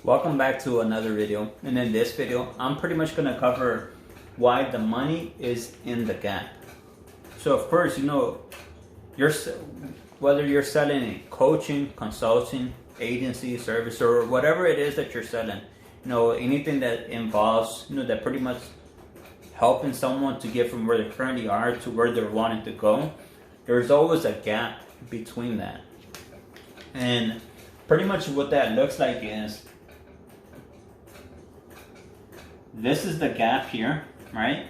Welcome back to another video, and in this video I'm pretty much going to cover why the money is in the gap. So of course, whether you're selling coaching, consulting, agency, service, or whatever it is that you're selling, anything that involves that pretty much helping someone to get from where they currently are to where they're wanting to go, there's always a gap between that. And pretty much what that looks like is this is the gap here, right?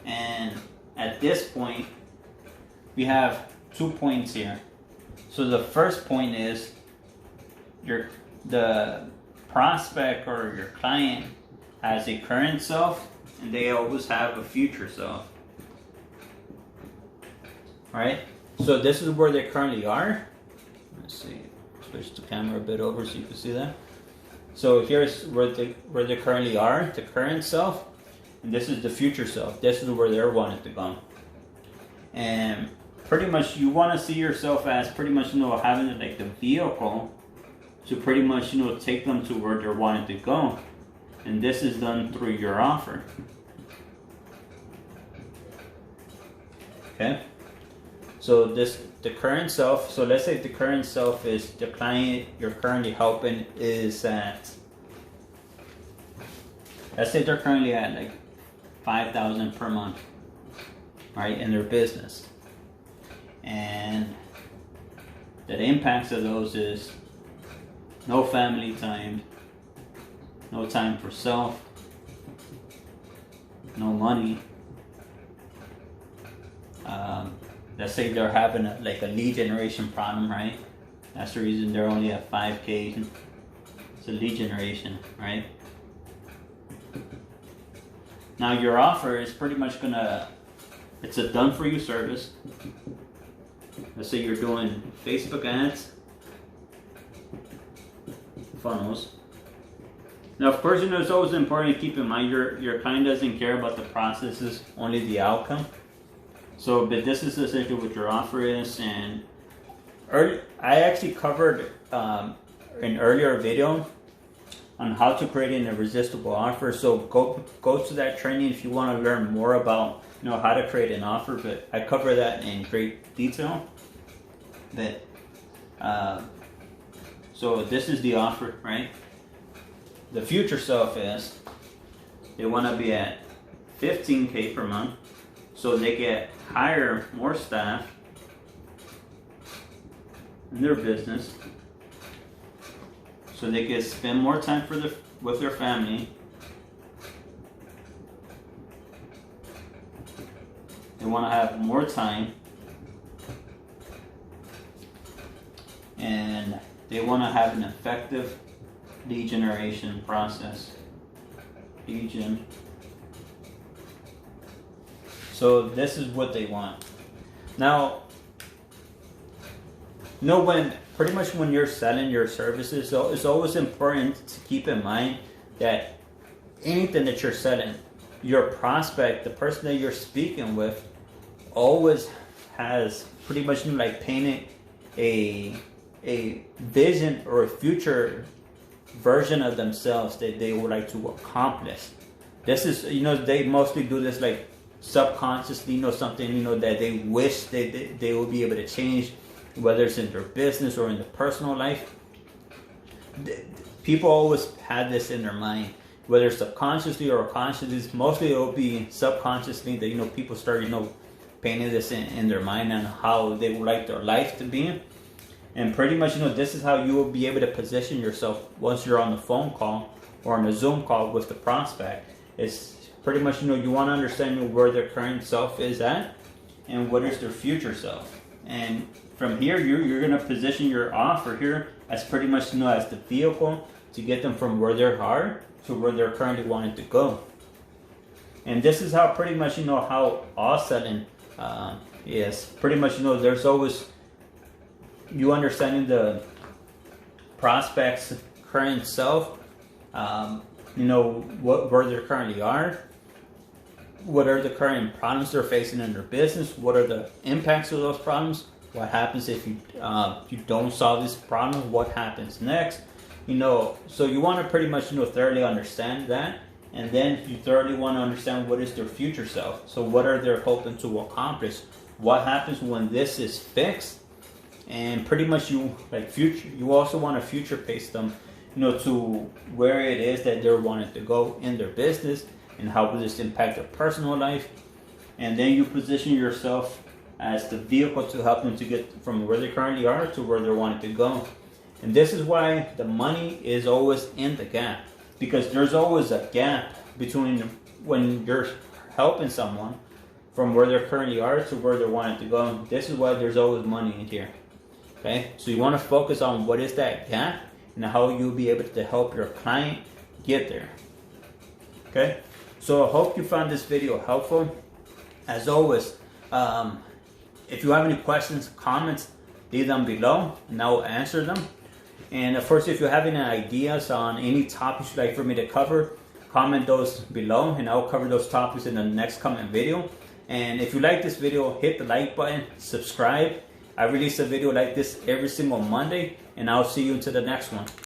And at this point, we have 2 points here. So the first point is the prospect or your client has a current self, and they always have a future self, right? So this is where they currently are. Let's see, switch the camera a bit over so you can see that. So here's where they currently are, the current self, and this is the future self. This is where they're wanting to go. And pretty much you want to see yourself as pretty much having like the vehicle to pretty much take them to where they're wanting to go. And this is done through your offer. Okay? So the current self, so let's say the current self is the client you're currently helping is at, let's say they're currently at like $5,000 per month, right, in their business. And the impacts of those is no family time, no time for self, no money. Let's say they're having a lead generation problem, right? That's the reason they're only at 5K. It's a lead generation, right? Now your offer is pretty much it's a done for you service. Let's say you're doing Facebook ads, funnels. Now of course, it's always important to keep in mind your client doesn't care about the processes, only the outcome. So, but this is essentially what your offer is. And I actually covered an earlier video on how to create an irresistible offer. So go to that training if you want to learn more about how to create an offer. But I cover that in great detail. So this is the offer, right? The future self is they want to be at 15K per month, so they get hire more staff in their business, so they can spend more time with their family. They want to have more time, and they want to have an effective lead generation process. Lead gen. So this is what they want. Now, when you're selling your services, so it's always important to keep in mind that anything that you're selling, your prospect, the person that you're speaking with, always has pretty much painted a vision or a future version of themselves that they would like to accomplish. This is, they mostly do this subconsciously, something that they wish they would be able to change, whether it's in their business or in their personal life. People always have this in their mind, whether subconsciously or consciously. Mostly it will be subconsciously that people start painting this in their mind on how they would like their life to be. And pretty much this is how you will be able to position yourself once you're on the phone call or on a Zoom call with the prospect. It's pretty much, you want to understand where their current self is at and what is their future self. And from here, you're going to position your offer here as pretty much, as the vehicle to get them from where they are to where they're currently wanting to go. And this is how pretty much, how all selling is. Pretty much, there's always, you understanding the prospect's current self, where they currently are, what are the current problems they're facing in their business, what are the impacts of those problems, what happens if you don't solve this problem, what happens next, So you want to pretty much, thoroughly understand that. And then you thoroughly want to understand what is their future self. So what are they hoping to accomplish? What happens when this is fixed? And pretty much you also want to future pace them, to where it is that they're wanting to go in their business, and how will this impact their personal life. And then you position yourself as the vehicle to help them to get from where they currently are to where they're wanting to go. And this is why the money is always in the gap, because there's always a gap between when you're helping someone from where they currently are to where they're wanting to go. This is why there's always money in here. Okay, so you want to focus on what is that gap and how you'll be able to help your client get there. Okay, so I hope you found this video helpful. As always, if you have any questions, comments, leave them below and I will answer them. And of course, if you have any ideas on any topics you'd like for me to cover, comment those below and I'll cover those topics in the next coming video. And if you like this video, hit the like button, subscribe. I release a video like this every single Monday, and I'll see you until the next one.